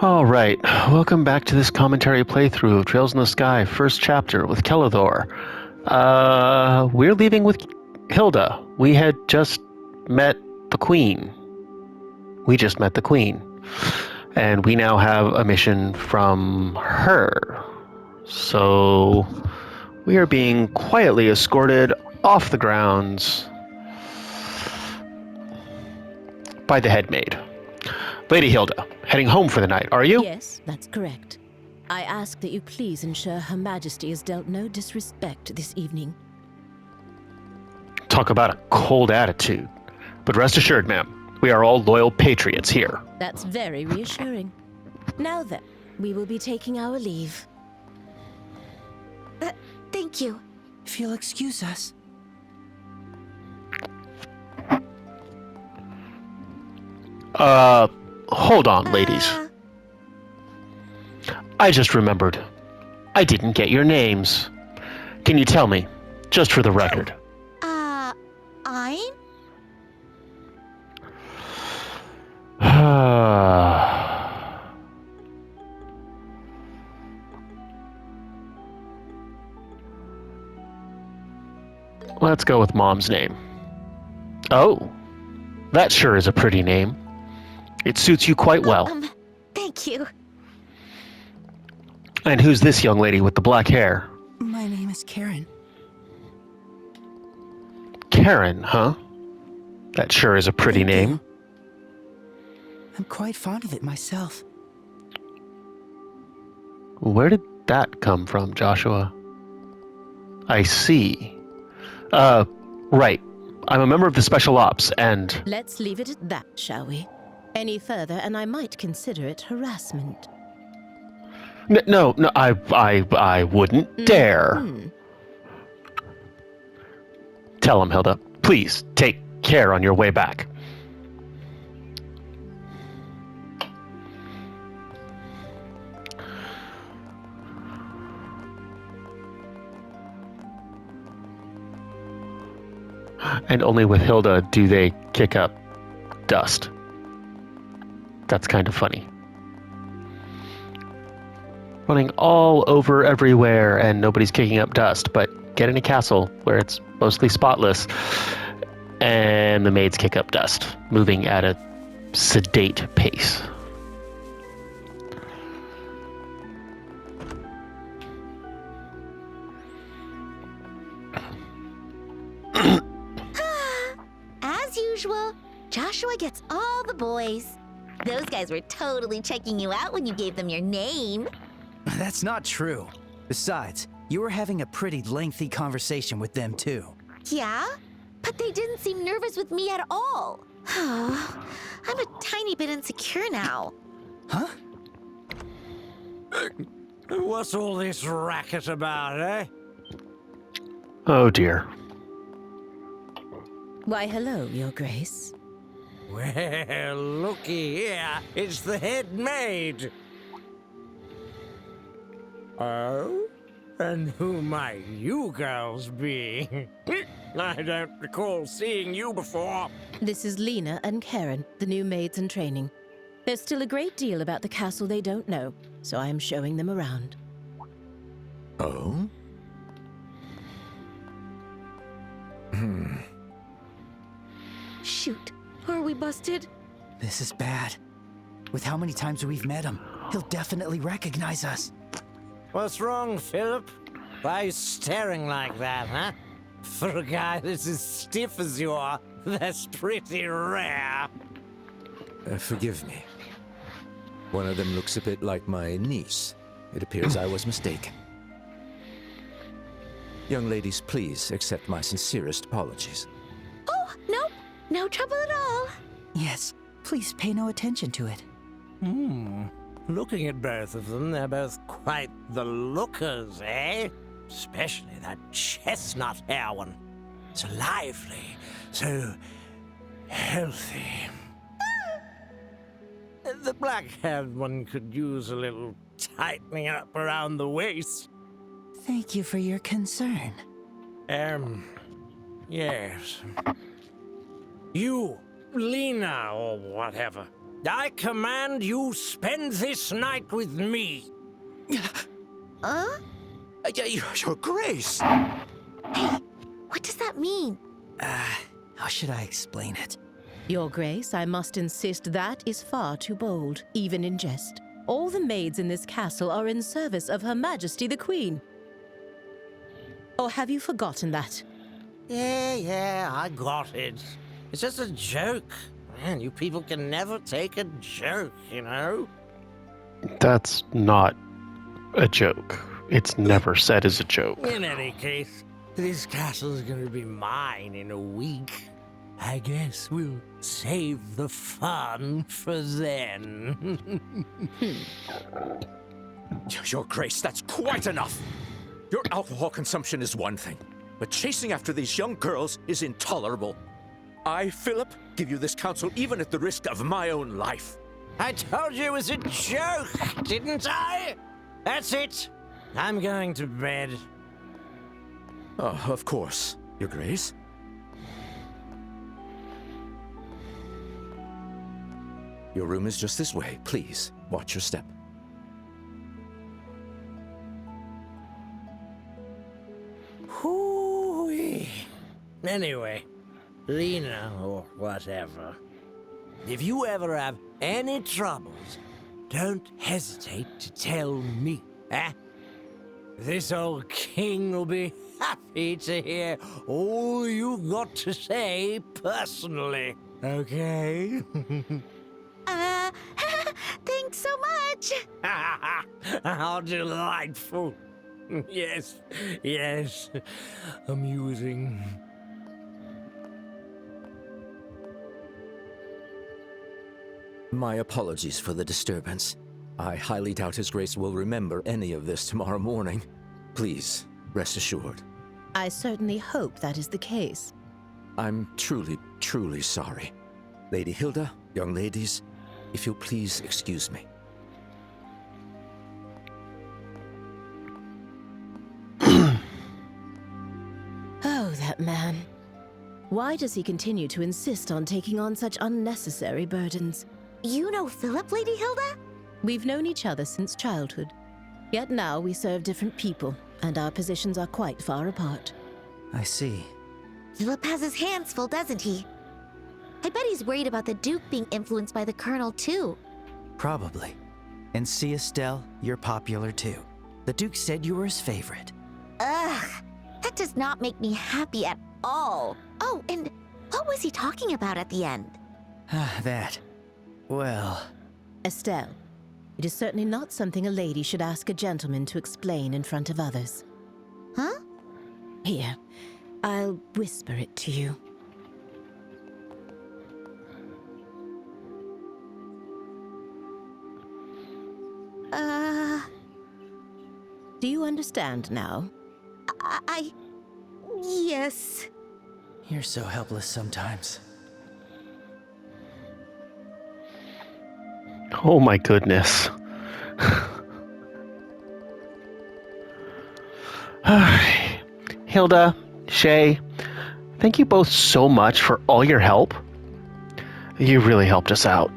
Alright, welcome back to this commentary playthrough of Trails in the Sky, first chapter with Kellador. We're leaving with Hilda. We had just met the Queen. We just met the Queen. And we now have a mission from her. So, we are being quietly escorted off the grounds by the head maid. Lady Hilda, heading home for the night, are you? Yes, that's correct. I ask that you please ensure Her Majesty is dealt no disrespect this evening. Talk about a cold attitude. But rest assured, ma'am, we are all loyal patriots here. That's very reassuring. Now then, we will be taking our leave. Thank you. If you'll excuse us. Hold on, ladies. I just remembered. I didn't get your names. Can you tell me, just for the record? I'm? Let's go with Mom's name. Oh, that sure is a pretty name. It suits you quite well. Thank you. And who's this young lady with the black hair? My name is Karen. Karen, huh? That sure is a pretty Thank name. you. I'm quite fond of it myself. Where did that come from, Joshua? I see. Right. I'm a member of the Special Ops, and... Let's leave it at that, shall we? Any further, and I might consider it harassment. No, I wouldn't dare. Tell him, Hilda. Please, take care on your way back. And only with Hilda do they kick up dust. That's kind of funny. Running all over everywhere and nobody's kicking up dust, but get in a castle where it's mostly spotless and the maids kick up dust, moving at a sedate pace. As usual, Joshua gets all the boys. Those guys were totally checking you out when you gave them your name. That's not true. Besides, you were having a pretty lengthy conversation with them too. Yeah? But they didn't seem nervous with me at all. I'm a tiny bit insecure now. Huh? What's all this racket about, eh? Oh dear. Why, hello, Your Grace. Well, looky here. It's the head maid. Oh? And who might you girls be? I don't recall seeing you before. This is Lena and Karen, the new maids in training. There's still a great deal about the castle they don't know, so I am showing them around. Oh? Shoot, are we busted? This is bad. With how many times we've met him, he'll definitely recognize us. What's wrong, Philip? Why are you staring like that, huh? For a guy that's as stiff as you are, that's pretty rare. Forgive me. One of them looks a bit like my niece. It appears I was mistaken. Young ladies, please accept my sincerest apologies. Oh, nope. No trouble at all. Yes, please pay no attention to it. Looking at both of them, they're both quite the lookers, eh? Especially that chestnut hair one. So lively, so healthy. The black-haired one could use a little tightening up around the waist. Thank you for your concern. Yes. You, Lena, or whatever. I command you spend this night with me. Huh? Your Grace! Hey, what does that mean? How should I explain it? Your Grace, I must insist that is far too bold, even in jest. All the maids in this castle are in service of Her Majesty the Queen. Or have you forgotten that? Yeah, I got it. It's just a joke. Man, you people can never take a joke, you know? That's not a joke. It's never said as a joke. In any case, this castle's gonna be mine in a week. I guess we'll save the fun for then. Your Grace, that's quite enough! Your alcohol consumption is one thing, but chasing after these young girls is intolerable. I, Philip, give you this counsel even at the risk of my own life. I told you it was a joke, didn't I? That's it. I'm going to bed. Oh, of course, Your Grace. Your room is just this way. Please, watch your step. Hoo-wee. Anyway, Lena or whatever, if you ever have any troubles, don't hesitate to tell me, eh? This old king will be happy to hear all you got to say personally, okay? Thanks so much. How delightful. Yes, amusing. My apologies for the disturbance. I highly doubt His Grace will remember any of this tomorrow morning. Please, rest assured. I certainly hope that is the case. I'm truly, truly sorry. Lady Hilda, young ladies, if you'll please excuse me. Oh, that man. Why does he continue to insist on taking on such unnecessary burdens? You know Philip, Lady Hilda? We've known each other since childhood. Yet now we serve different people, and our positions are quite far apart. I see. Philip has his hands full, doesn't he? I bet he's worried about the Duke being influenced by the Colonel, too. Probably. And see, Estelle, you're popular too. The Duke said you were his favorite. Ugh, that does not make me happy at all. Oh, and what was he talking about at the end? That. Well, Estelle, it is certainly not something a lady should ask a gentleman to explain in front of others. Huh? Here, I'll whisper it to you. Do you understand now? Yes. you're so helpless sometimes. Oh my goodness. Hilda, Shay, thank you both so much for all your help. You really helped us out.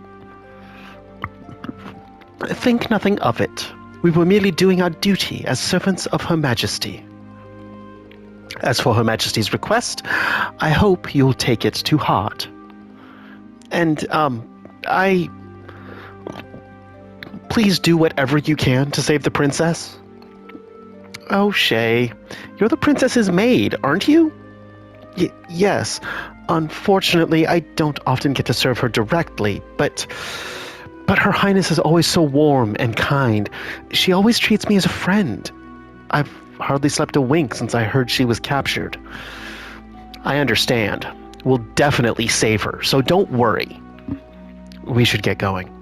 Think nothing of it. We were merely doing our duty as servants of Her Majesty. As for Her Majesty's request, I hope you'll take it to heart. And, please do whatever you can to save the princess. Oh, Shay, you're the princess's maid, aren't you? Yes. Unfortunately, I don't often get to serve her directly, but Her Highness is always so warm and kind. She always treats me as a friend. I've hardly slept a wink since I heard she was captured. I understand. We'll definitely save her, so don't worry. We should get going.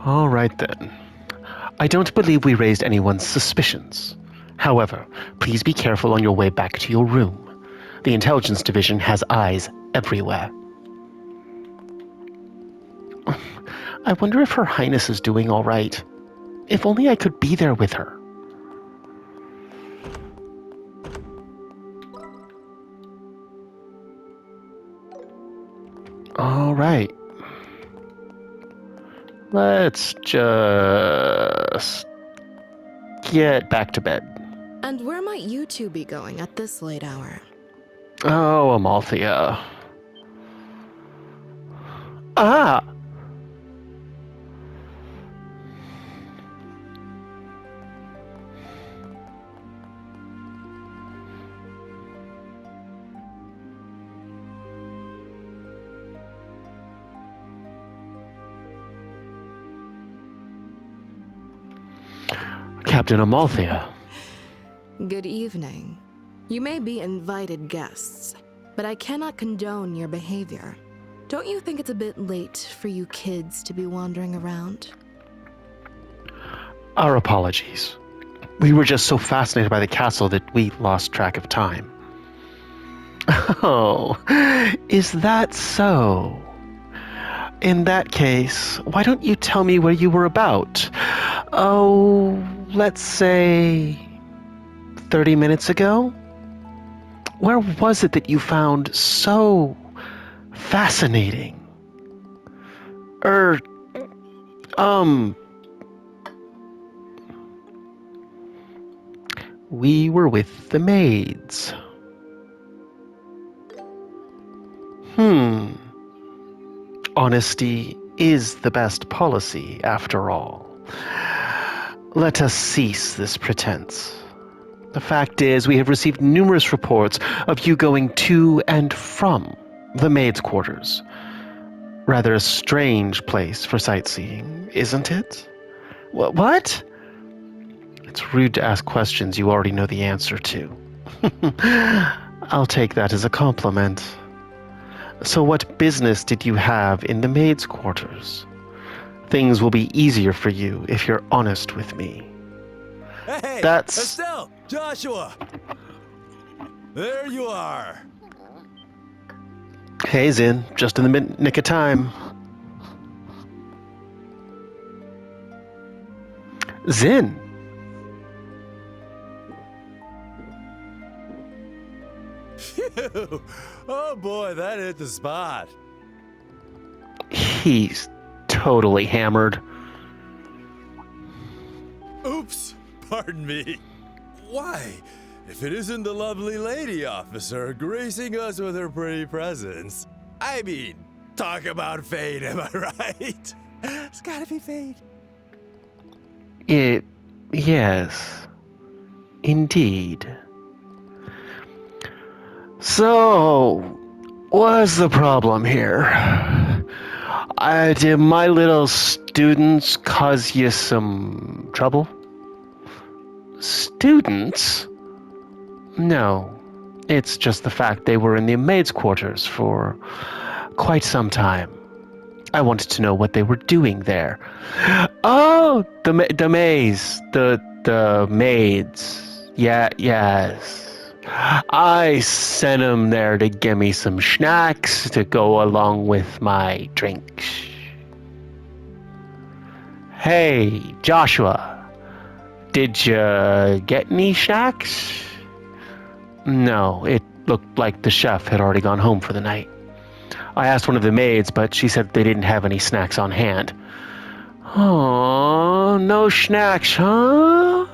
All right then. I don't believe we raised anyone's suspicions. However, please be careful on your way back to your room. The intelligence division has eyes everywhere. I wonder if Her Highness is doing all right. If only I could be there with her. All right. Let's just get back to bed. And where might you two be going at this late hour? Oh, Amalthea. Ah! Captain Amalthea. Good evening. You may be invited guests, but I cannot condone your behavior. Don't you think it's a bit late for you kids to be wandering around? Our apologies. We were just so fascinated by the castle that we lost track of time. Oh, is that so? In that case, why don't you tell me where you were about? Oh, let's say 30 minutes ago? Where was it that you found so fascinating? We were with the maids. Honesty is the best policy, after all. Let us cease this pretense. The fact is, we have received numerous reports of you going to and from the maids' quarters. Rather a strange place for sightseeing, isn't it? What? It's rude to ask questions you already know the answer to. I'll take that as a compliment. So what business did you have in the maids' quarters? Things will be easier for you if you're honest with me. Hey, That's... Estelle, Joshua! There you are. Hey, Zin, just in the nick of time. Zin! Phew. Oh boy, that hit the spot. He's totally hammered. Oops, pardon me. Why, if it isn't the lovely lady officer gracing us with her pretty presence. I mean, talk about fate, am I right? It's gotta be fate. Yes, indeed. So, what's the problem here? Did my little students cause you some trouble? Students? No, it's just the fact they were in the maids' quarters for quite some time. I wanted to know what they were doing there. Oh, the maids. Yeah, yes. I sent them there to give me some snacks to go along with my drinks. Hey, Joshua, did you get any snacks? No, it looked like the chef had already gone home for the night. I asked one of the maids, but she said they didn't have any snacks on hand. Oh, no snacks, huh?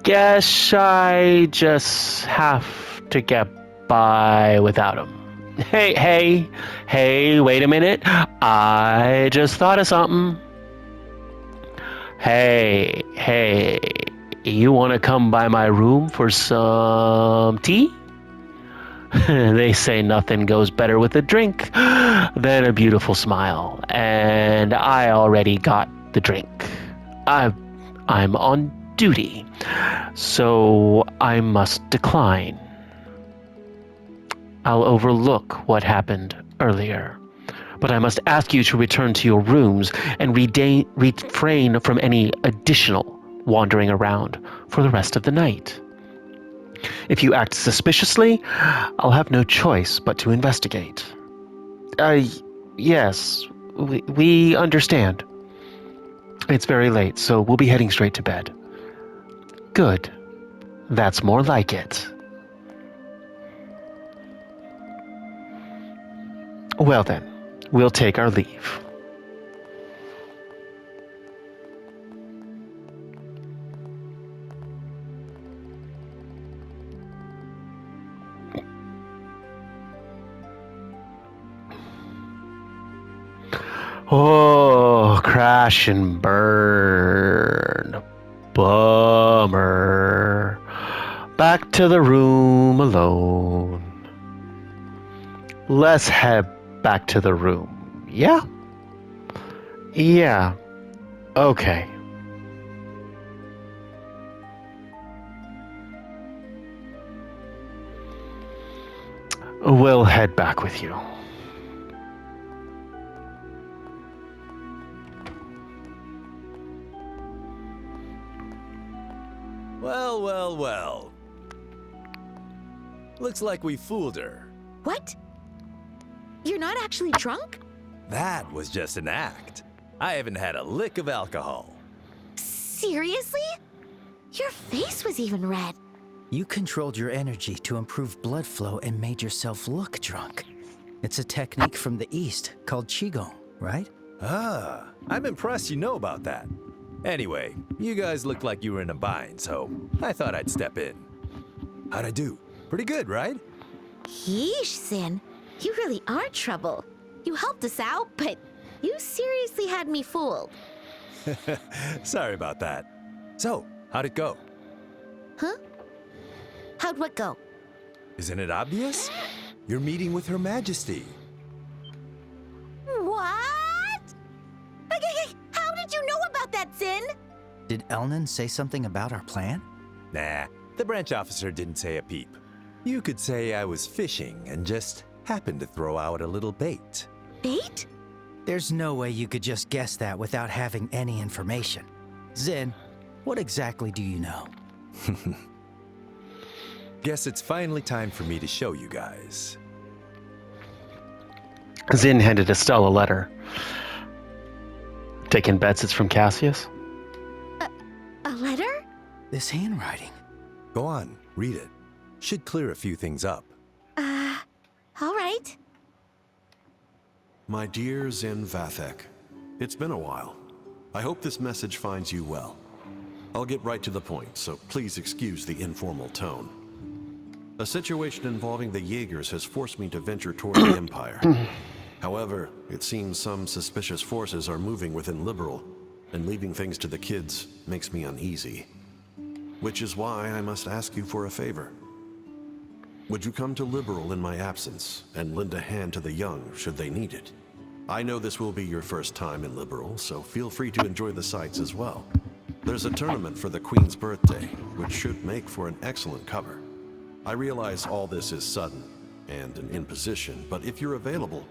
Guess I just have to get by without them. Hey, wait a minute. I just thought of something. Hey, you want to come by my room for some tea? They say nothing goes better with a drink than a beautiful smile, and I already got the drink. I'm on duty, so I must decline. I'll overlook what happened earlier, but I must ask you to return to your rooms and refrain from any additional wandering around for the rest of the night. If you act suspiciously, I'll have no choice but to investigate. Yes, we understand. It's very late, so we'll be heading straight to bed. Good. That's more like it. Well then, we'll take our leave. Oh, crash and burn. Bummer. Back to the room alone. Let's head back to the room. Yeah? Yeah. Okay. We'll head back with you. Well, well, well. Looks like we fooled her. What? You're not actually drunk? That was just an act. I haven't had a lick of alcohol. Seriously? Your face was even red. You controlled your energy to improve blood flow and made yourself look drunk. It's a technique from the East called Qigong, right? Ah, I'm impressed you know about that. Anyway, you guys looked like you were in a bind, so I thought I'd step in. How'd I do? Pretty good, right? Yeesh, Zin. You really are trouble. You helped us out, but you seriously had me fooled. Sorry about that. So, how'd it go? Huh? How'd what go? Isn't it obvious? You're meeting with Her Majesty. What? How did you know about that, Zin? Did Elnan say something about our plan? Nah, the branch officer didn't say a peep. You could say I was fishing and just happened to throw out a little bait. Bait? There's no way you could just guess that without having any information. Zin, what exactly do you know? Guess it's finally time for me to show you guys. Zin handed Estelle a letter. Taking bets it's from Cassius? A letter? This handwriting. Go on, read it. Should clear a few things up. All right. My dear Zin Vathek, it's been a while. I hope this message finds you well. I'll get right to the point, so please excuse the informal tone. A situation involving the Jaegers has forced me to venture toward the Empire. However, it seems some suspicious forces are moving within Liberal, and leaving things to the kids makes me uneasy. Which is why I must ask you for a favor. Would you come to Liberal in my absence, and lend a hand to the young should they need it? I know this will be your first time in Liberal, so feel free to enjoy the sights as well. There's a tournament for the Queen's birthday, which should make for an excellent cover. I realize all this is sudden and an imposition, but if you're available,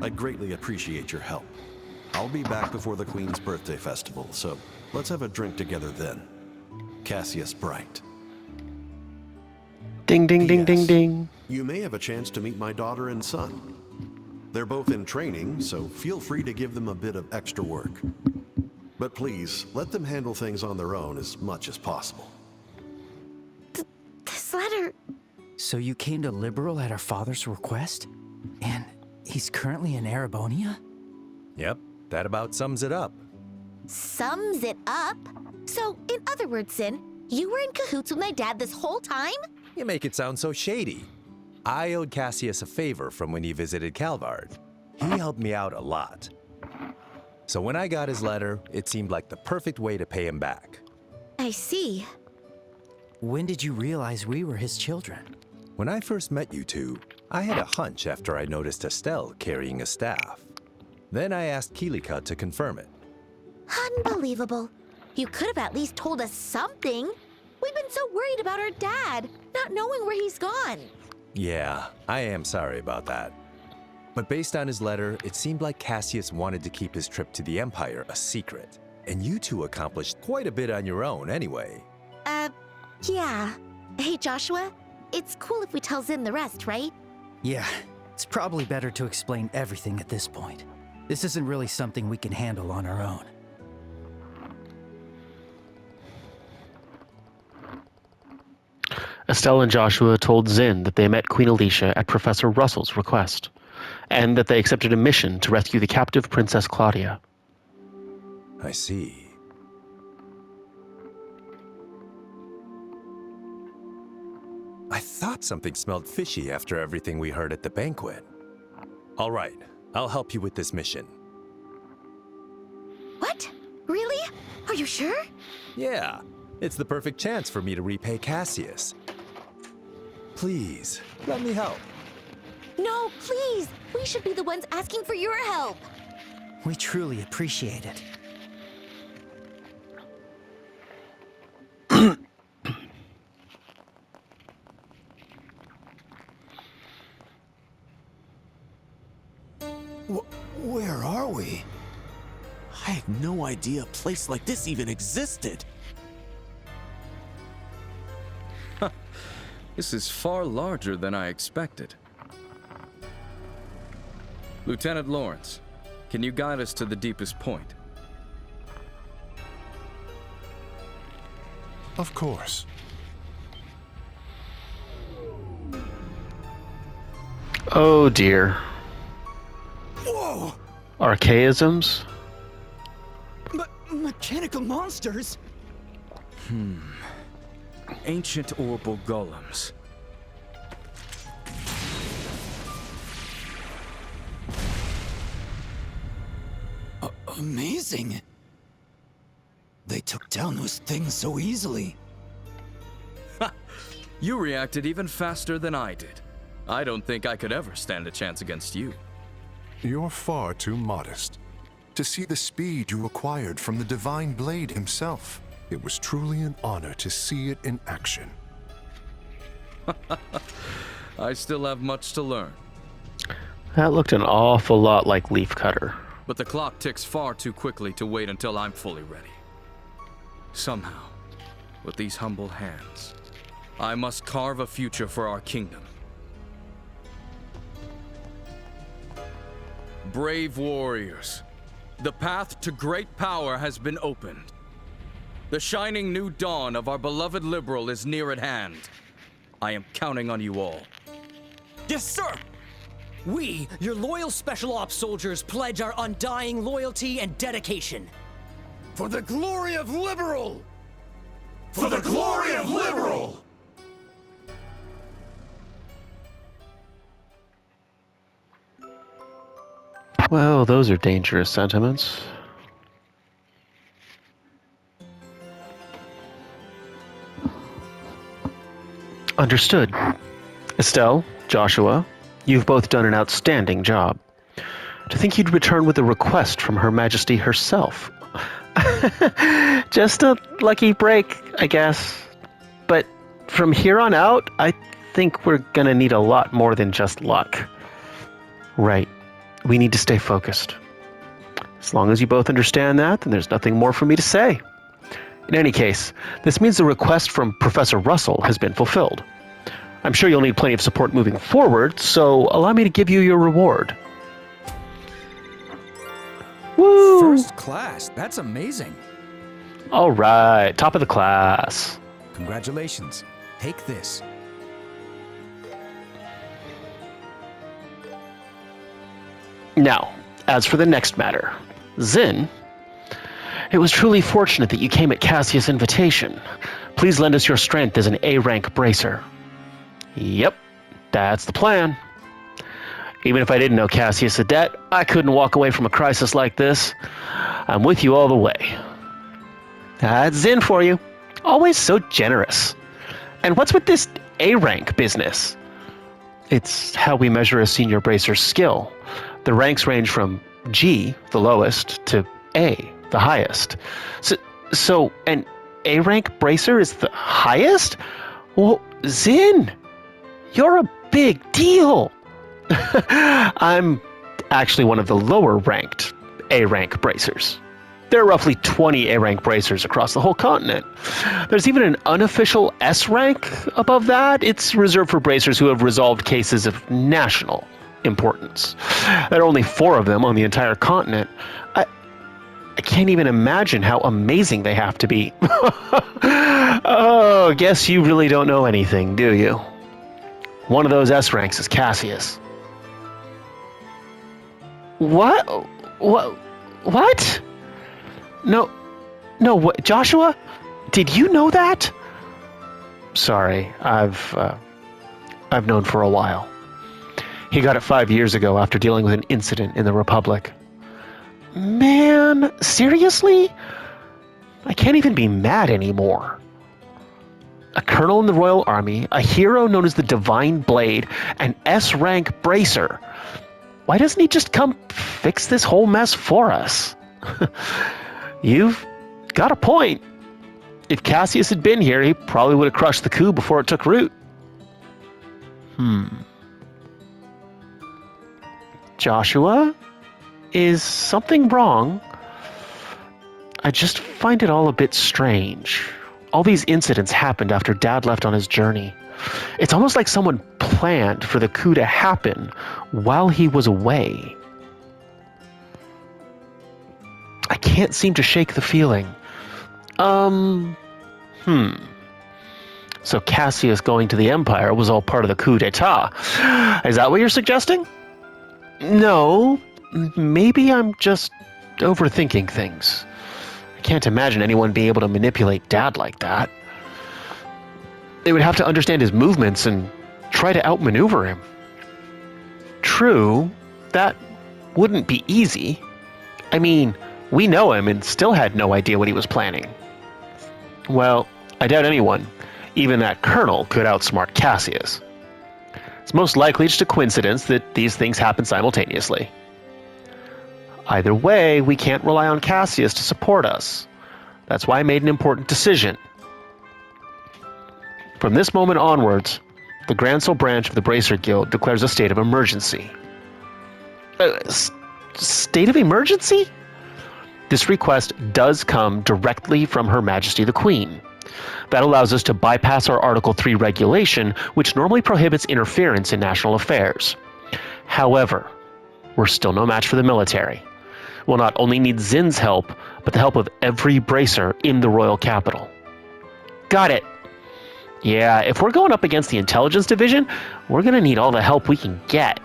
I'd greatly appreciate your help. I'll be back before the Queen's birthday festival, so let's have a drink together then. Cassius Bright. Ding, ding, ding, ding, P.S. ding. You may have a chance to meet my daughter and son. They're both in training, so feel free to give them a bit of extra work. But please, let them handle things on their own as much as possible. This letter... So you came to Liberal at our father's request? And he's currently in Erebonia? Yep, that about sums it up. sums it up. So, in other words, Zin, you were in cahoots with my dad this whole time? You make it sound so shady. I owed Cassius a favor from when he visited Calvard. He helped me out a lot. So when I got his letter, it seemed like the perfect way to pay him back. I see. When did you realize we were his children? When I first met you two, I had a hunch after I noticed Estelle carrying a staff. Then I asked Kilika to confirm it. Unbelievable. You could have at least told us something. We've been so worried about our dad, not knowing where he's gone. Yeah, I am sorry about that. But based on his letter, it seemed like Cassius wanted to keep his trip to the Empire a secret. And you two accomplished quite a bit on your own anyway. Yeah. Hey, Joshua, it's cool if we tell Zin the rest, right? Yeah, it's probably better to explain everything at this point. This isn't really something we can handle on our own. Estelle and Joshua told Zin that they met Queen Alicia at Professor Russell's request. and that they accepted a mission to rescue the captive Princess Claudia. I see. I thought something smelled fishy after everything we heard at the banquet. All right, I'll help you with this mission. What? Really? Are you sure? Yeah, it's the perfect chance for me to repay Cassius. Please, let me help. No, please. We should be the ones asking for your help. We truly appreciate it. Where are we? I had no idea a place like this even existed. This is far larger than I expected. Lieutenant Lorence, can you guide us to the deepest point? Of course. Oh dear. Whoa! Archaisms? Mechanical monsters? Ancient orbital golems. Amazing. They took down those things so easily. You reacted even faster than I did. I don't think I could ever stand a chance against you. You're far too modest. To see the speed you acquired from the Divine Blade himself, it was truly an honor to see it in action. I still have much to learn. That looked an awful lot like Leafcutter. But the clock ticks far too quickly to wait until I'm fully ready. Somehow, with these humble hands, I must carve a future for our kingdom. Brave warriors, the path to great power has been opened. The shining new dawn of our beloved Liberal is near at hand. I am counting on you all. Yes, sir! We, your loyal Special Ops soldiers, pledge our undying loyalty and dedication. For the glory of Liberal! For the glory of Liberal! Well, those are dangerous sentiments. Understood. Estelle, Joshua, you've both done an outstanding job. To think you'd return with a request from Her Majesty herself. Just a lucky break, I guess. But from here on out, I think we're gonna need a lot more than just luck. Right. We need to stay focused. As long as you both understand that, then there's nothing more for me to say. In any case, this means the request from Professor Russell has been fulfilled. I'm sure you'll need plenty of support moving forward, so allow me to give you your reward. Woo! First class, that's amazing. All right, top of the class. Congratulations. Take this. Now, as for the next matter, Zin, it was truly fortunate that you came at Cassius' invitation. Please lend us your strength as an A-rank bracer. Yep, that's the plan. Even if I didn't know Cassius Adet, I couldn't walk away from a crisis like this. I'm with you all the way. That's Zin for you. Always so generous. And what's with this A-rank business? It's how we measure a senior bracer's skill. The ranks range from G, the lowest, to A, the highest. So an A-rank bracer is the highest? Well, Zin, you're a big deal. I'm actually one of the lower ranked A-rank bracers. There are roughly 20 A-rank bracers across the whole continent. There's even an unofficial S-rank above that. It's reserved for bracers who have resolved cases of national importance. There are only 4 of them on the entire continent. I can't even imagine how amazing they have to be. Oh, guess you really don't know anything, do you? One of those S ranks is Cassius. What? What? What? No, what? Joshua? Did you know that? Sorry, I've known for a while. He got it 5 years ago after dealing with an incident in the Republic. Man, seriously? I can't even be mad anymore. A colonel in the Royal Army, a hero known as the Divine Blade, an S-rank bracer. Why doesn't he just come fix this whole mess for us? You've got a point. If Cassius had been here, he probably would have crushed the coup before it took root. Joshua? Is something wrong? I just find it all a bit strange. All these incidents happened after Dad left on his journey. It's almost like someone planned for the coup to happen while he was away. I can't seem to shake the feeling. So Cassius going to the Empire was all part of the coup d'etat. Is that what you're suggesting? No, maybe I'm just overthinking things. I can't imagine anyone being able to manipulate Dad like that. They would have to understand his movements and try to outmaneuver him. True, that wouldn't be easy. I mean, we know him and still had no idea what he was planning. Well, I doubt anyone, even that colonel, could outsmart Cassius. It's most likely just a coincidence that these things happen simultaneously. Either way, we can't rely on Cassius to support us. That's why I made an important decision. From this moment onwards, the Grand Soul branch of the Bracer Guild declares a state of emergency. State of emergency? This request does come directly from Her Majesty the Queen. That allows us to bypass our Article 3 regulation, which normally prohibits interference in national affairs. However, we're still no match for the military. We'll not only need Zin's help, but the help of every bracer in the royal capital. Got it. Yeah, if we're going up against the intelligence division, we're going to need all the help we can get.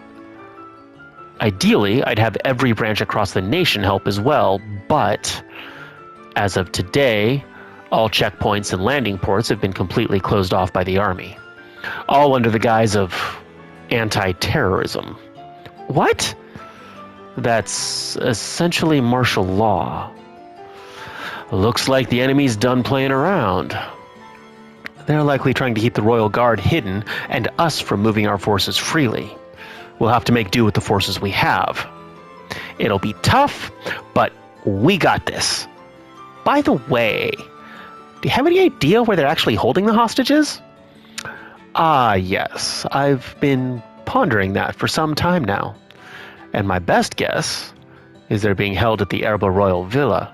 Ideally, I'd have every branch across the nation help as well, but as of today, all checkpoints and landing ports have been completely closed off by the army, all under the guise of anti-terrorism. What? That's essentially martial law. Looks like the enemy's done playing around. They're likely trying to keep the Royal Guard hidden and us from moving our forces freely. We'll have to make do with the forces we have. It'll be tough, but we got this. By the way, do you have any idea where they're actually holding the hostages? Yes. I've been pondering that for some time now. And my best guess is they're being held at the Erba Royal Villa.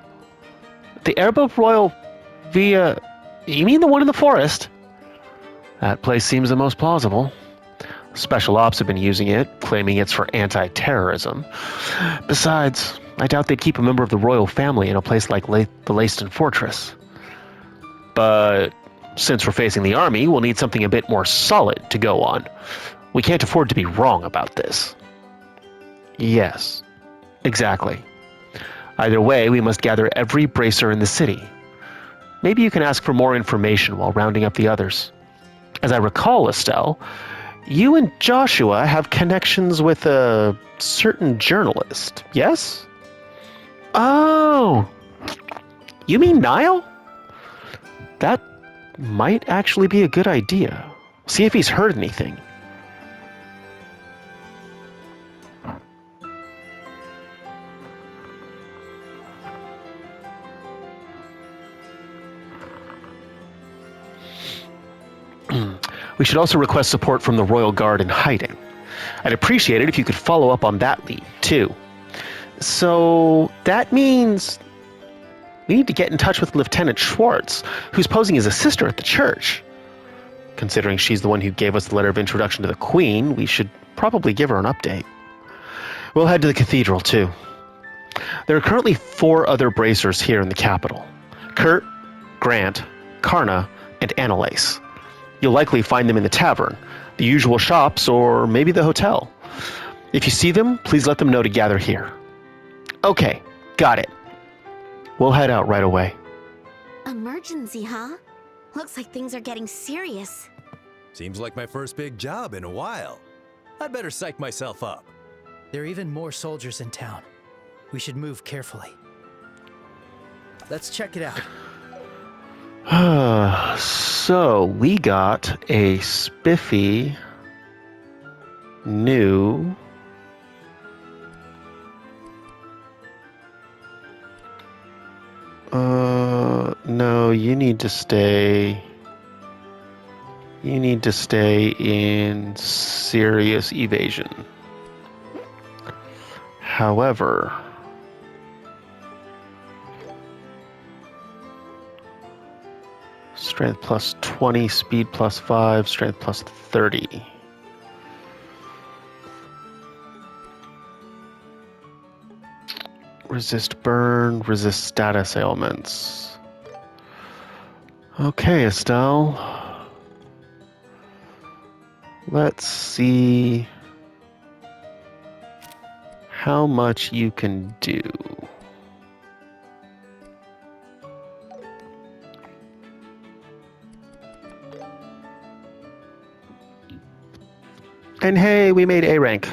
The Erba Royal Villa... You mean the one in the forest? That place seems the most plausible. Special Ops have been using it, claiming it's for anti-terrorism. Besides, I doubt they'd keep a member of the royal family in a place like the Leyston Fortress. But since we're facing the army, we'll need something a bit more solid to go on. We can't afford to be wrong about this. Yes, exactly. Either way, we must gather every bracer in the city. Maybe you can ask for more information while rounding up the others. As I recall, Estelle, you and Joshua have connections with a certain journalist, yes? Oh, you mean Niall? That might actually be a good idea. See if he's heard anything. We should also request support from the Royal Guard in hiding. I'd appreciate it if you could follow up on that lead, too. So that means we need to get in touch with Lieutenant Schwartz, who's posing as a sister at the church. Considering she's the one who gave us the letter of introduction to the Queen, we should probably give her an update. We'll head to the cathedral, too. There are currently 4 other bracers here in the capital. Kurt, Grant, Karna, and Annalise. You'll likely find them in the tavern, the usual shops, or maybe the hotel. If you see them, please let them know to gather here. Okay, got it. We'll head out right away. Emergency, huh? Looks like things are getting serious. Seems like my first big job in a while. I'd better psych myself up. There are even more soldiers in town. We should move carefully. Let's check it out. So, we got a spiffy new no, you need to stay. You need to stay in serious evasion. However, strength plus 20, speed plus 5, strength plus 30. Resist burn, resist status ailments. Okay, Estelle. Let's see how much you can do. And hey, we made A rank.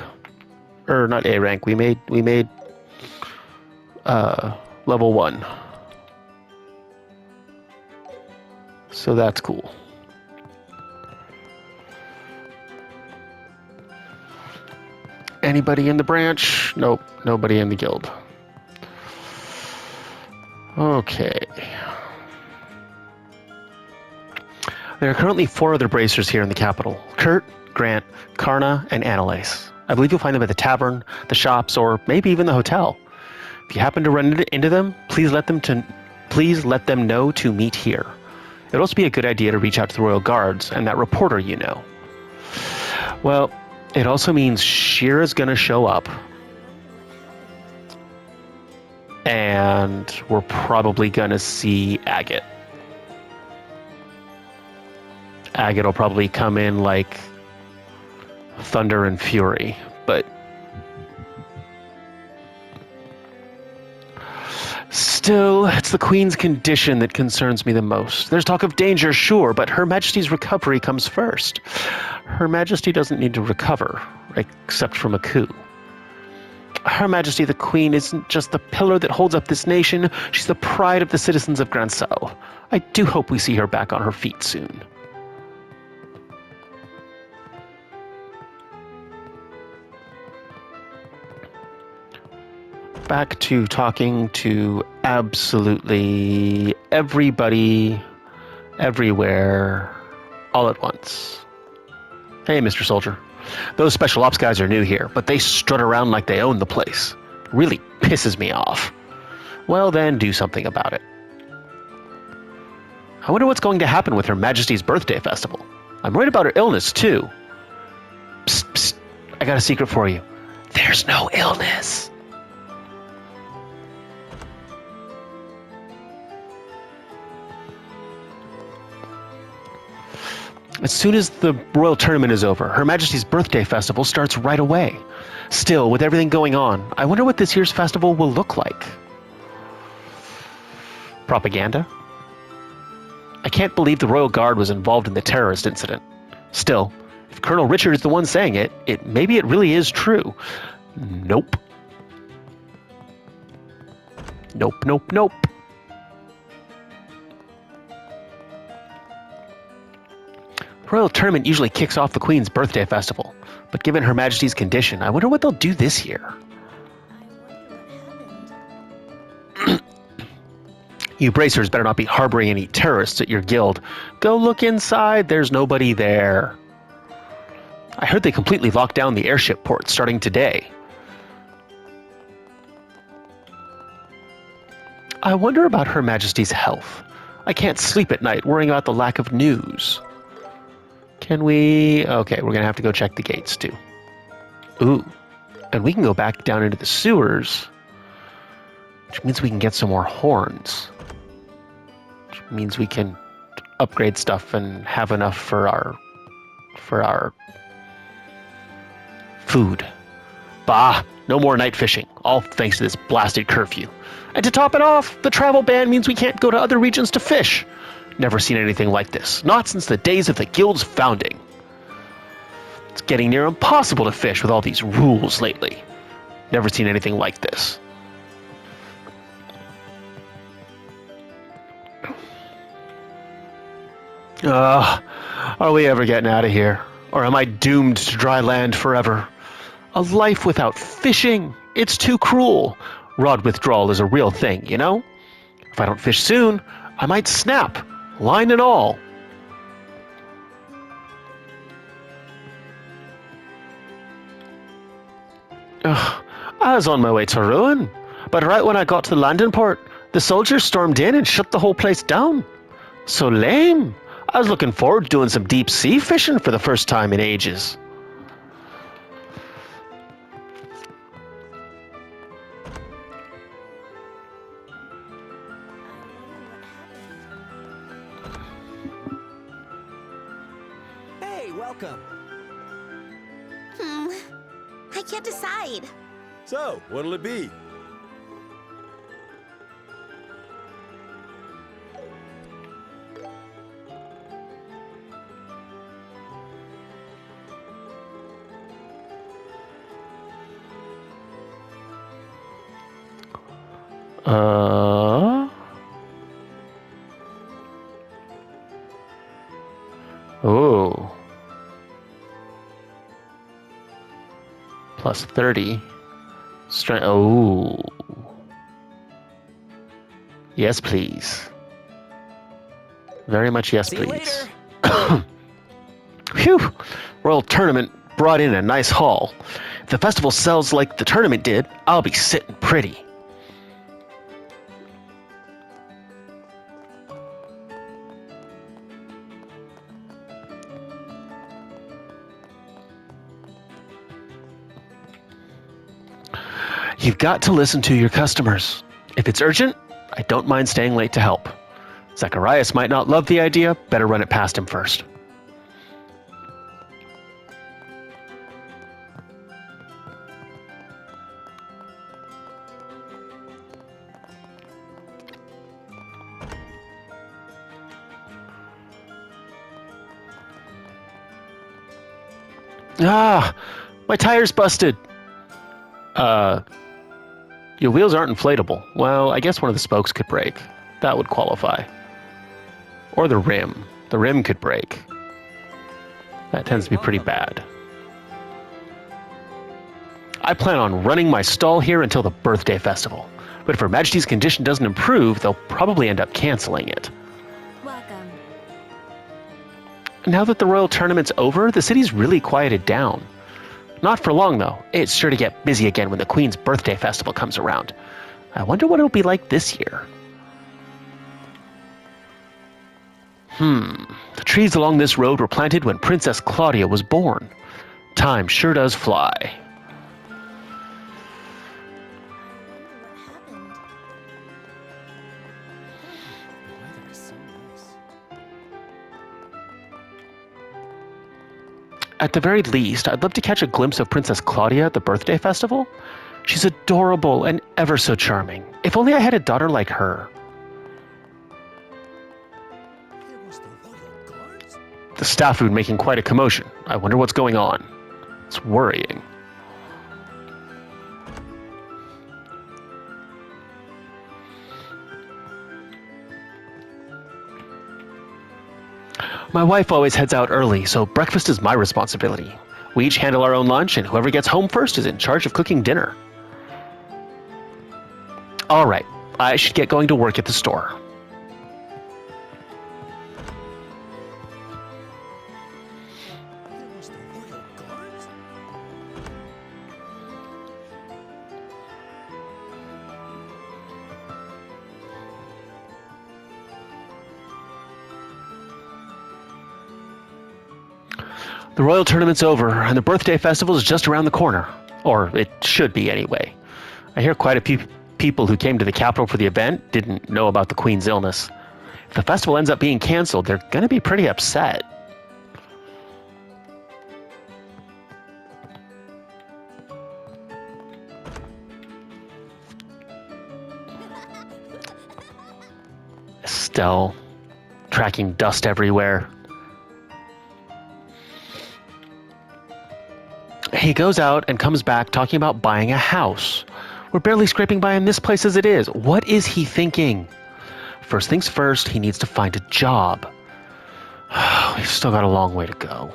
Or not A rank, we made level 1. So that's cool. Anybody in the branch? Nope, nobody in the guild. Okay. There are currently 4 other bracers here in the capital. Kurt, Grant, Karna, and Annalise. I believe you'll find them at the tavern, the shops, or maybe even the hotel. If you happen to run into them, please let them know to meet here. It would also be a good idea to reach out to the Royal Guards and that reporter you know. Well, it also means Shira's gonna show up. And we're probably gonna see Agate. Agate will probably come in like thunder and fury, but still, it's the Queen's condition that concerns me the most. There's talk of danger, sure, but Her Majesty's recovery comes first. Her Majesty doesn't need to recover, except from a coup. Her Majesty the Queen isn't just the pillar that holds up this nation, she's the pride of the citizens of Grancel. I do hope we see her back on her feet soon. Back to talking to absolutely everybody, everywhere, all at once. Hey, Mr. Soldier. Those special ops guys are new here, but they strut around like they own the place. Really pisses me off. Well then, do something about it. I wonder what's going to happen with Her Majesty's birthday festival. I'm worried about her illness, too. Psst, psst. I got a secret for you. There's no illness. As soon as the royal tournament is over, Her Majesty's birthday festival starts right away. Still, with everything going on, I wonder what this year's festival will look like. Propaganda? I can't believe the Royal Guard was involved in the terrorist incident. Still, if Colonel Richard is the one saying it, maybe it really is true. Nope. Nope, nope, nope. Royal Tournament usually kicks off the Queen's birthday festival, but given Her Majesty's condition, I wonder what they'll do this year. You bracers better not be harboring any terrorists at your guild. Go look inside, there's nobody there. I heard they completely locked down the airship port starting today. I wonder about Her Majesty's health. I can't sleep at night worrying about the lack of news. Can we... Okay, we're going to have to go check the gates, too. Ooh. And we can go back down into the sewers. Which means we can get some more horns. Which means we can upgrade stuff and have enough for our food. Bah, no more night fishing, all thanks to this blasted curfew. And to top it off, the travel ban means we can't go to other regions to fish. Never seen anything like this, not since the days of the guild's founding. It's getting near impossible to fish with all these rules lately. Never seen anything like this. Are we ever getting out of here? Or am I doomed to dry land forever? A life without fishing? It's too cruel. Rod withdrawal is a real thing, you know? If I don't fish soon, I might snap, line and all. I was on my way to ruin, but right when I got to the landing port, the soldiers stormed in and shut the whole place down. So lame. I was looking forward to doing some deep sea fishing for the first time in ages. Hey, welcome. I can't decide. So, what'll it be? Oh. Plus 30. Strength. Oh. Yes, please. Very much yes, please. Phew! Royal Tournament brought in a nice haul. If the festival sells like the tournament did, I'll be sitting pretty. You've got to listen to your customers. If it's urgent, I don't mind staying late to help. Zacharias might not love the idea, better run it past him first. Ah, my tire's busted. Your wheels aren't inflatable. Well, I guess one of the spokes could break. That would qualify. Or the rim. The rim could break. That tends to be pretty bad. I plan on running my stall here until the birthday festival. But if Her Majesty's condition doesn't improve, they'll probably end up canceling it. Welcome. Now that the Royal Tournament's over, the city's really quieted down. Not for long, though. It's sure to get busy again when the Queen's birthday festival comes around. I wonder what it'll be like this year. The trees along this road were planted when Princess Claudia was born. Time sure does fly. At the very least, I'd love to catch a glimpse of Princess Claudia at the birthday festival. She's adorable and ever so charming. If only I had a daughter like her. The staff have been making quite a commotion. I wonder what's going on. It's worrying. My wife always heads out early, so breakfast is my responsibility. We each handle our own lunch, and whoever gets home first is in charge of cooking dinner. All right, I should get going to work at the store. The Royal Tournament's over, and the birthday festival is just around the corner. Or it should be, anyway. I hear quite a few people who came to the capital for the event didn't know about the Queen's illness. If the festival ends up being cancelled, they're going to be pretty upset. Estelle, tracking dust everywhere. He goes out and comes back talking about buying a house. We're barely scraping by in this place as it is. What is he thinking? First things first, he needs to find a job. We've still got a long way to go.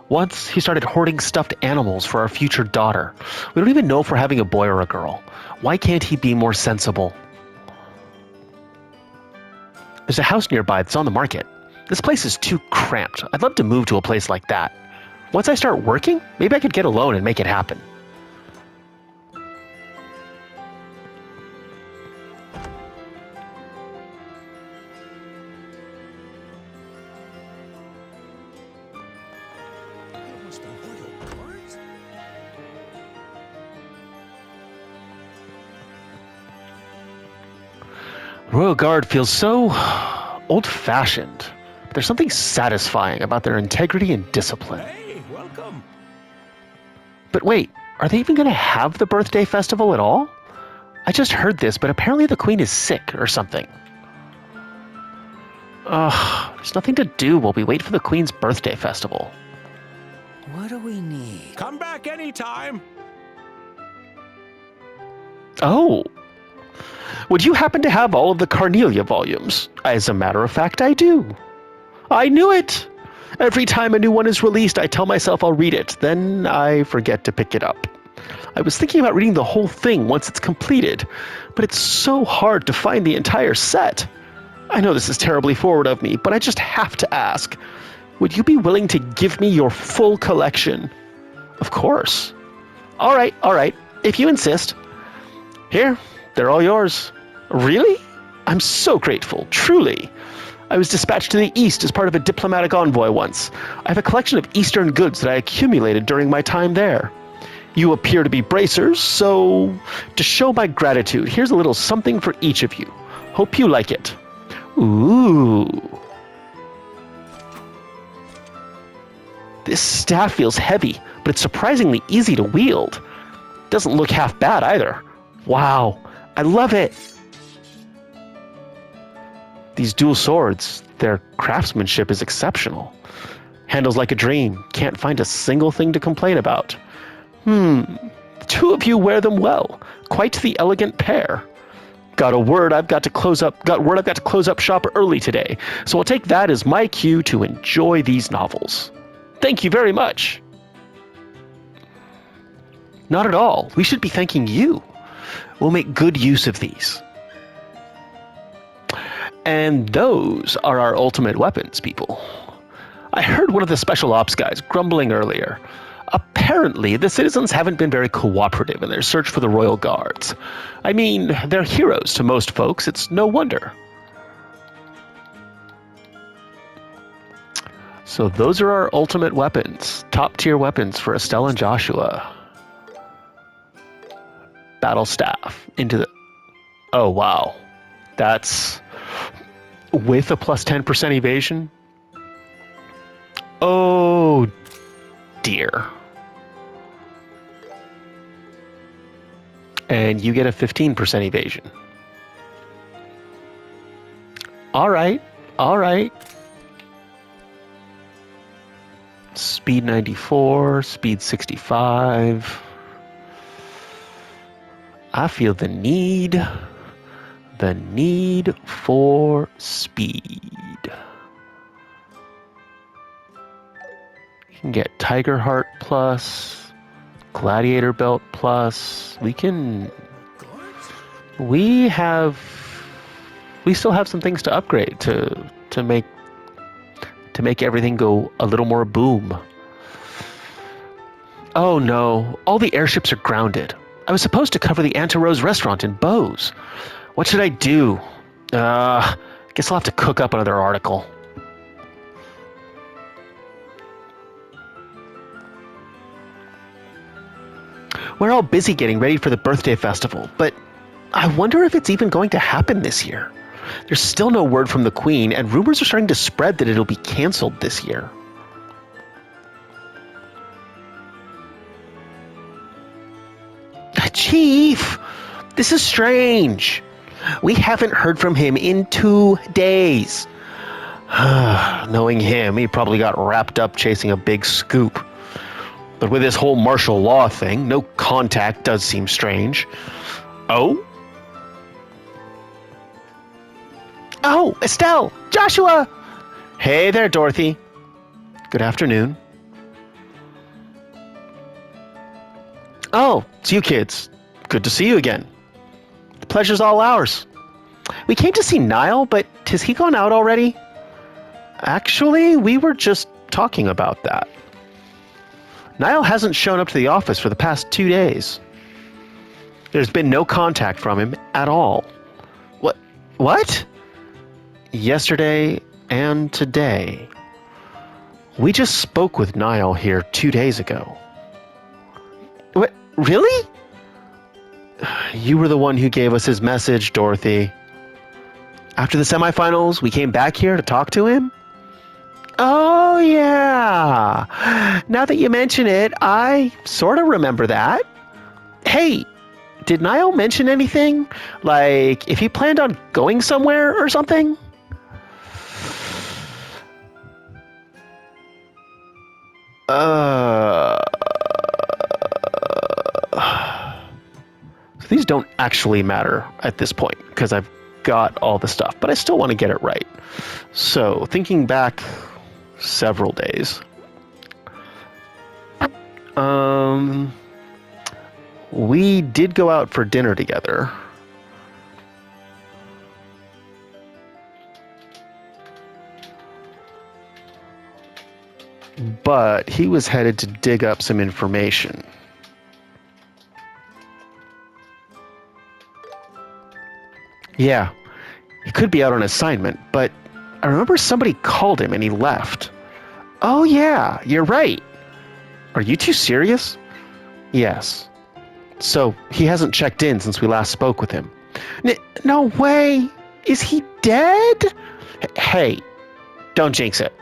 Once, he started hoarding stuffed animals for our future daughter. We don't even know if we're having a boy or a girl. Why can't he be more sensible? There's a house nearby that's on the market. This place is too cramped. I'd love to move to a place like that. Once I start working, maybe I could get a loan and make it happen. Royal Guard feels so old-fashioned, but there's something satisfying about their integrity and discipline. Hey, welcome. But wait, are they even going to have the birthday festival at all? I just heard this, but apparently the Queen is sick or something. There's nothing to do while we wait for the Queen's birthday festival. What do we need? Come back anytime. Oh. Would you happen to have all of the Carnelia volumes? As a matter of fact, I do. I knew it! Every time a new one is released, I tell myself I'll read it. Then I forget to pick it up. I was thinking about reading the whole thing once it's completed, but it's so hard to find the entire set. I know this is terribly forward of me, but I just have to ask. Would you be willing to give me your full collection? Of course. All right. If you insist. Here, they're all yours. Really? I'm so grateful, truly. I was dispatched to the East as part of a diplomatic envoy once. I have a collection of Eastern goods that I accumulated during my time there. You appear to be bracers, so to show my gratitude, here's a little something for each of you. Hope you like it. Ooh. This staff feels heavy, but it's surprisingly easy to wield. Doesn't look half bad either. Wow, I love it. These dual swords, their craftsmanship is exceptional. Handles like a dream, can't find a single thing to complain about. The two of you wear them well. Quite the elegant pair. Got word I've got to close up shop early today, so I'll take that as my cue to enjoy these novels. Thank you very much. Not at all. We should be thanking you. We'll make good use of these. And those are our ultimate weapons, people. I heard one of the special ops guys grumbling earlier. Apparently, the citizens haven't been very cooperative in their search for the Royal Guards. I mean, they're heroes to most folks, it's no wonder. So those are our ultimate weapons. Top tier weapons for Estelle and Joshua. Battle staff into the... Oh, wow. That's... with a plus 10% evasion? Oh, dear. And you get a 15% evasion. All right. Speed 94, speed 65. I feel the need for speed. You can get Tiger Heart plus, Gladiator Belt plus. We still have some things to upgrade to make everything go a little more boom. Oh no, all the airships are grounded. I was supposed to cover the Antarose restaurant in Bose. What should I do? Guess I'll have to cook up another article. We're all busy getting ready for the birthday festival, but I wonder if it's even going to happen this year. There's still no word from the Queen, and rumors are starting to spread that it'll be canceled this year. Chief, this is strange. We haven't heard from him in 2 days. Knowing him, he probably got wrapped up chasing a big scoop. But with this whole martial law thing, no contact does seem strange. Oh? Oh, Estelle! Joshua! Hey there, Dorothy. Good afternoon. Oh, it's you kids. Good to see you again. The pleasure's all ours. We came to see Niall, but has he gone out already? Actually, we were just talking about that. Niall hasn't shown up to the office for the past 2 days. There's been no contact from him at all. What? Yesterday and today. We just spoke with Niall here 2 days ago. What? Really? You were the one who gave us his message, Dorothy. After the semifinals, we came back here to talk to him? Oh, yeah. Now that you mention it, I sort of remember that. Hey, did Niall mention anything? Like, if he planned on going somewhere or something? So these don't actually matter at this point, because I've got all the stuff, but I still want to get it right. So, thinking back several days. We did go out for dinner together. But he was headed to dig up some information. Yeah, he could be out on assignment, but I remember somebody called him and he left. Oh yeah, you're right. Are you two serious? Yes. So he hasn't checked in since we last spoke with him. No way! Is he dead? Hey, don't jinx it.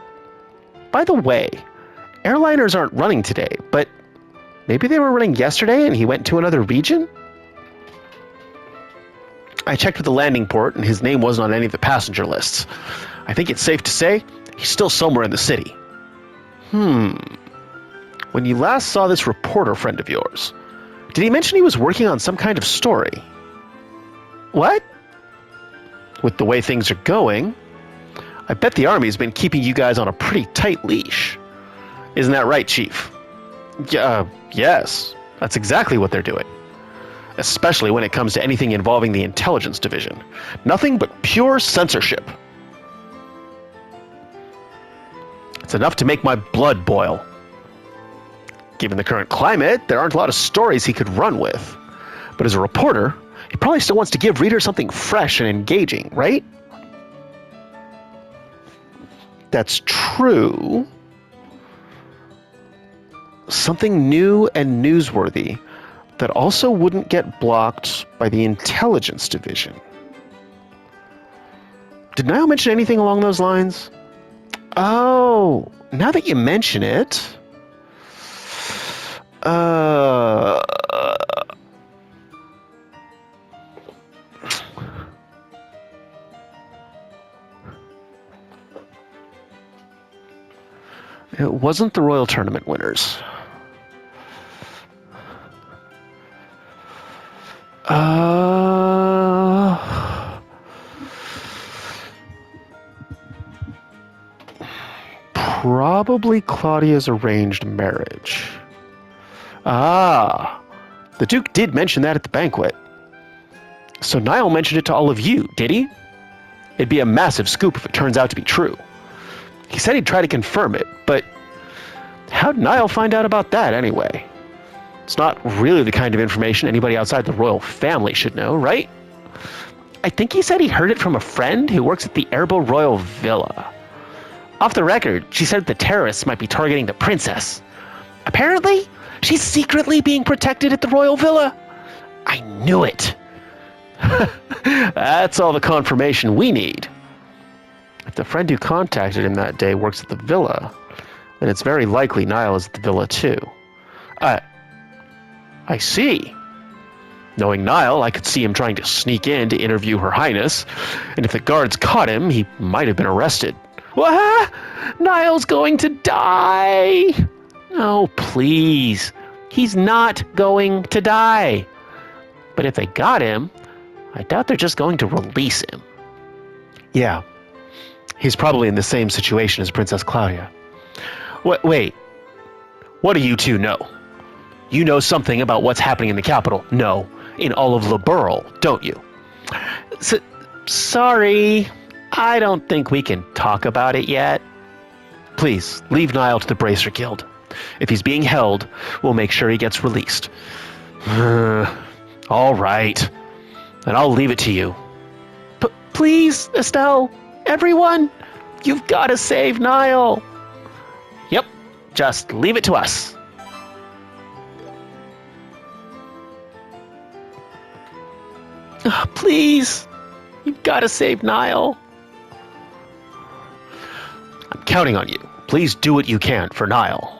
By the way, airliners aren't running today, but maybe they were running yesterday and he went to another region? I checked with the landing port and his name wasn't on any of the passenger lists. I think it's safe to say he's still somewhere in the city. When you last saw this reporter friend of yours, did he mention he was working on some kind of story? What? With the way things are going, I bet the Army's been keeping you guys on a pretty tight leash. Isn't that right, Chief? Yes, that's exactly what they're doing. Especially when it comes to anything involving the intelligence division. Nothing but pure censorship. It's enough to make my blood boil. Given the current climate, there aren't a lot of stories he could run with. But as a reporter, he probably still wants to give readers something fresh and engaging, right? That's true. Something new and newsworthy that also wouldn't get blocked by the intelligence division. Did Niall mention anything along those lines? Oh, now that you mention it... It wasn't the Royal Tournament winners. Probably Claudia's arranged marriage. The Duke did mention that at the banquet. So Niall mentioned it to all of you, did he? It'd be a massive scoop if it turns out to be true. He said he'd try to confirm it, but how'd Niall find out about that anyway? It's not really the kind of information anybody outside the royal family should know, right? I think he said he heard it from a friend who works at the Erbil Royal Villa. Off the record, she said the terrorists might be targeting the princess. Apparently, she's secretly being protected at the royal villa. I knew it. That's all the confirmation we need. If the friend who contacted him that day works at the villa, then it's very likely Niall is at the villa too. I see. Knowing Niall, I could see him trying to sneak in to interview Her Highness, and if the guards caught him, he might have been arrested. What? Niall's going to die! Oh, please. He's not going to die. But if they got him, I doubt they're just going to release him. Yeah, he's probably in the same situation as Princess Claudia. Wait, what do you two know? You know something about what's happening in the capital? No, in all of Liberl, don't you? Sorry, I don't think we can talk about it yet. Please, leave Niall to the Bracer Guild. If he's being held, we'll make sure he gets released. All right, and I'll leave it to you. Please, Estelle, everyone, you've got to save Niall. Yep, just leave it to us. Please, you've got to save Niall. I'm counting on you. Please do what you can for Niall.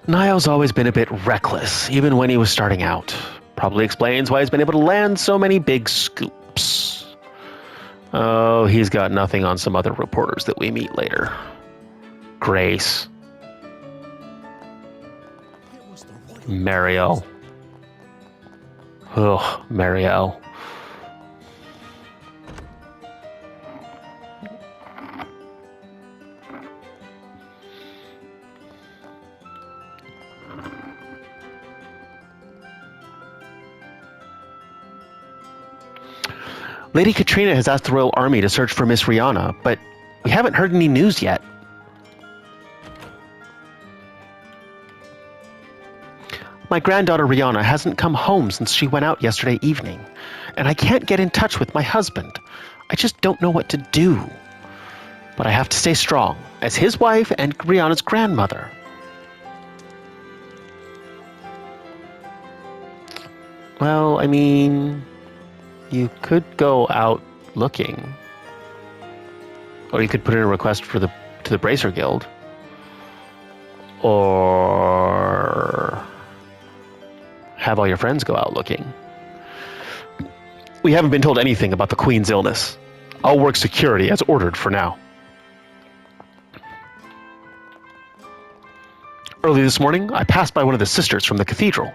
Niall's always been a bit reckless, even when he was starting out. Probably explains why he's been able to land so many big scoops. Oh, he's got nothing on some other reporters that we meet later. Grace. Marielle. Ugh, Marielle. Lady Katrina has asked the Royal Army to search for Miss Rihanna, but we haven't heard any news yet. My granddaughter Rihanna hasn't come home since she went out yesterday evening, and I can't get in touch with my husband. I just don't know what to do. But I have to stay strong, as his wife and Rihanna's grandmother. Well, I mean, you could go out looking. Or you could put in a request to the Bracer Guild. Or have all your friends go out looking. We haven't been told anything about the Queen's illness. I'll work security as ordered for now. Early this morning, I passed by one of the sisters from the cathedral.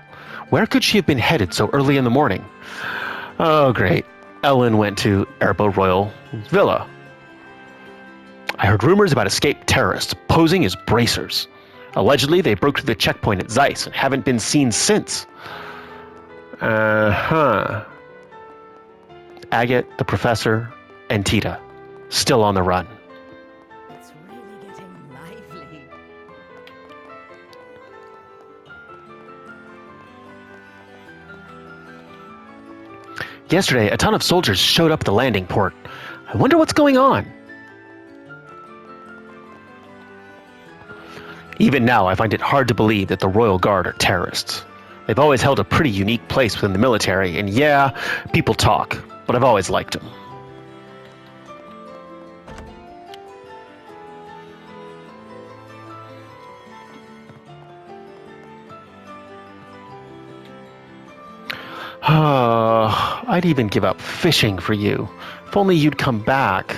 Where could she have been headed so early in the morning? Oh, great. Ellen went to Erbo Royal Villa. I heard rumors about escaped terrorists posing as bracers. Allegedly, they broke through the checkpoint at Zeiss and haven't been seen since. Agate, the professor, and Tita, still on the run. It's really getting lively. Yesterday, a ton of soldiers showed up at the landing port. I wonder what's going on. Even now, I find it hard to believe that the Royal Guard are terrorists. They've always held a pretty unique place within the military, and yeah, people talk, but I've always liked them. I'd even give up fishing for you. If only you'd come back.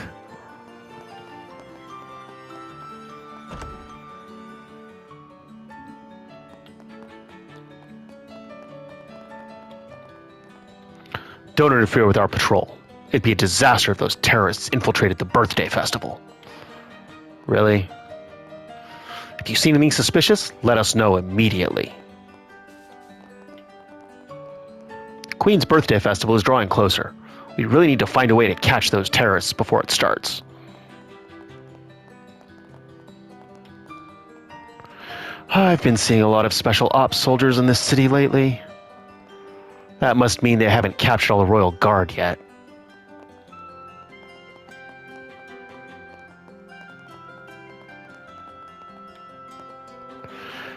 Don't interfere with our patrol. It'd be a disaster if those terrorists infiltrated the birthday festival. Really? If you see anything suspicious, let us know immediately. Queen's birthday festival is drawing closer. We really need to find a way to catch those terrorists before it starts. I've been seeing a lot of special ops soldiers in this city lately. That must mean they haven't captured all the Royal Guard yet.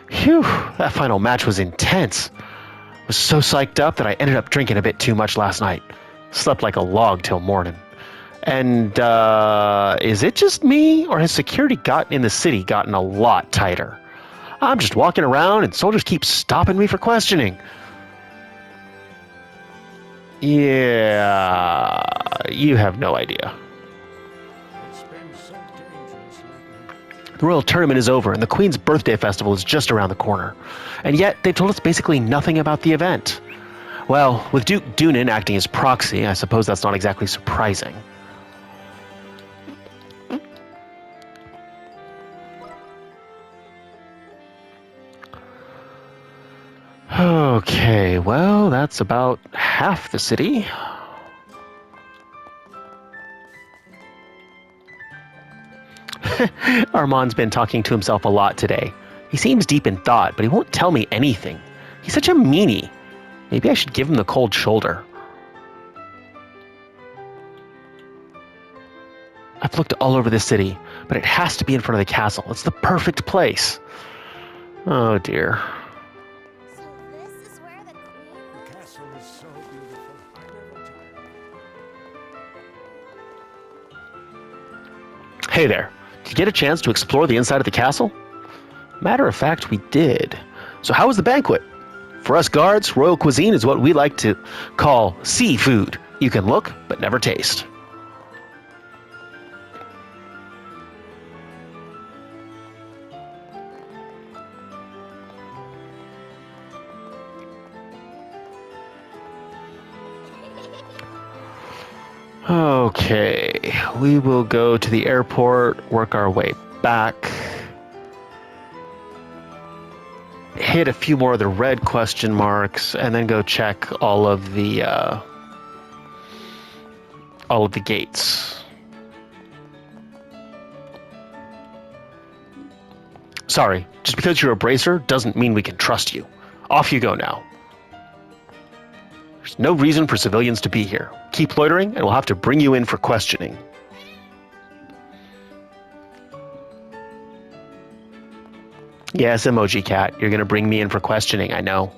Phew, that final match was intense. I was so psyched up that I ended up drinking a bit too much last night. Slept like a log till morning. And, is it just me, or has security in the city gotten a lot tighter? I'm just walking around and soldiers keep stopping me for questioning. Yeah, you have no idea. The Royal Tournament is over, and the Queen's Birthday Festival is just around the corner. And yet, they've told us basically nothing about the event. Well, with Duke Dunin acting as proxy, I suppose that's not exactly surprising. Okay, well, that's about half the city. Armand's been talking to himself a lot today. He seems deep in thought, but he won't tell me anything. He's such a meanie. Maybe I should give him the cold shoulder. I've looked all over the city, but it has to be in front of the castle. It's the perfect place. Oh dear. So this is where the queen lives? The castle is so beautiful. I never tire. Hey there. Did you get a chance to explore the inside of the castle? Matter of fact, we did. So how was the banquet? For us guards, royal cuisine is what we like to call seafood. You can look, but never taste. Okay, we will go to the airport, work our way back. Hit a few more of the red question marks, and then go check all of the gates. Sorry, just because you're a bracer doesn't mean we can trust you. Off you go now. There's no reason for civilians to be here. Keep loitering, and we'll have to bring you in for questioning. Yes, Emoji Cat, you're gonna bring me in for questioning, I know.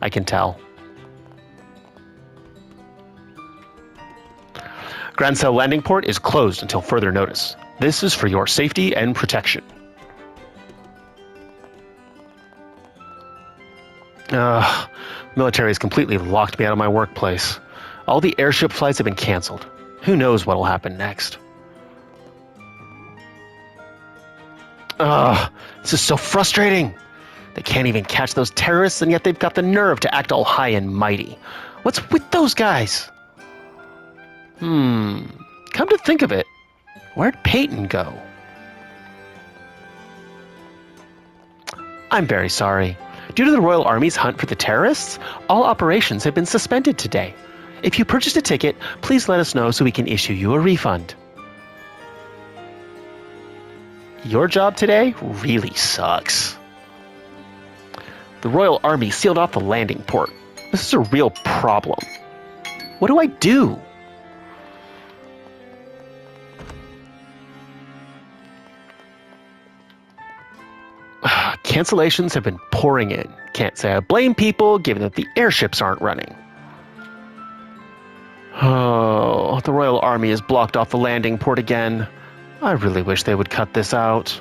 I can tell. Grand Cell Landing Port is closed until further notice. This is for your safety and protection. Military has completely locked me out of my workplace. All the airship flights have been canceled. Who knows what'll happen next? This is so frustrating. They can't even catch those terrorists, and yet they've got the nerve to act all high and mighty. What's with those guys? Come to think of it, where'd Peyton go? I'm very sorry. Due to the Royal Army's hunt for the terrorists, all operations have been suspended today. If you purchased a ticket, please let us know so we can issue you a refund. Your job today really sucks. The Royal Army sealed off the landing port. This is a real problem. What do I do? Cancellations have been pouring in. Can't say I blame people, given that the airships aren't running. Oh, the Royal Army has blocked off the landing port again. I really wish they would cut this out.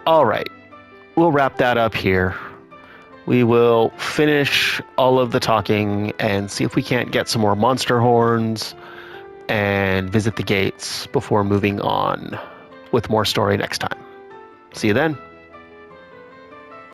Alright, we'll wrap that up here. We will finish all of the talking and see if we can't get some more monster horns and visit the gates before moving on with more story next time. See you then.